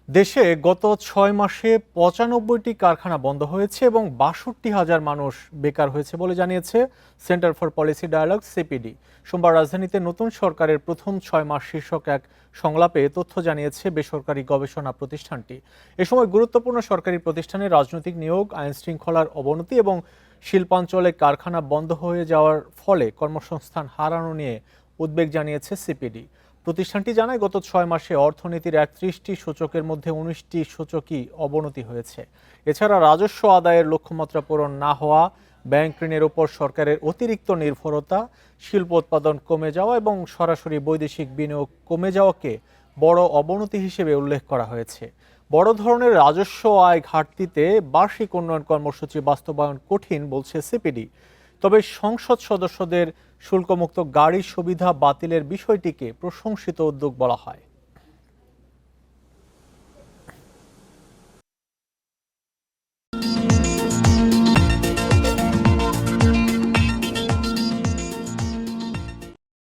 দেশে গত ৬ মাসে ৯৫টি কারখানা বন্ধ হয়েছে এবং ৬২,০০০ মানুষ বেকার হয়েছে বলে জানিয়েছে Centre for Policy Dialogue CPD. সোমবার রাজধানীতে নতুন সরকারের প্রথম ৬ মাস শীর্ষক এক সংলাপে এ তথ্য জানিয়েছে বেসরকারি গবেষণা প্রতিষ্ঠানটি। এ সময় গুরুত্বপূর্ণ সরকারি প্রতিষ্ঠানে রাজনৈতিক নিয়োগ, আইন শৃঙ্খলার অবনতি এবং শিল্পাঞ্চলে কারখানা বন্ধ হয়ে যাওয়ার ফলে কর্মসংস্থান হারানো নিয়ে উদ্বেগ জানিয়েছে সিপিডি। প্রতিষ্ঠানটি জানায় গত ৬ মাসে অর্থনীতির ৩১টি সূচকের মধ্যে ১৯টি সূচকই অবনতি হয়েছে। এছাড়া রাজস্ব আদায়ের লক্ষ্যমাত্রা পূরণ না হওয়া, ব্যাংক ঋণের ওপর সরকারের অতিরিক্ত নির্ভরতা, শিল্প উৎপাদন কমে যাওয়া এবং সরাসরি বৈদেশিক বিনিয়োগ কমে যাওয়াকে বড় অবনতি হিসেবে উল্লেখ করা হয়েছে। বড় ধরনের রাজস্ব আয় ঘাটতিতে বার্ষিক উন্নয়ন কর্মসূচি বাস্তবায়ন কঠিন বলছে সিপিডি। তবে সংসদ সদস্যদের শুল্কমুক্ত গাড়ি সুবিধা বাতিলের বিষয়টিকে প্রশংসিত উদ্যোগ বলা হয়।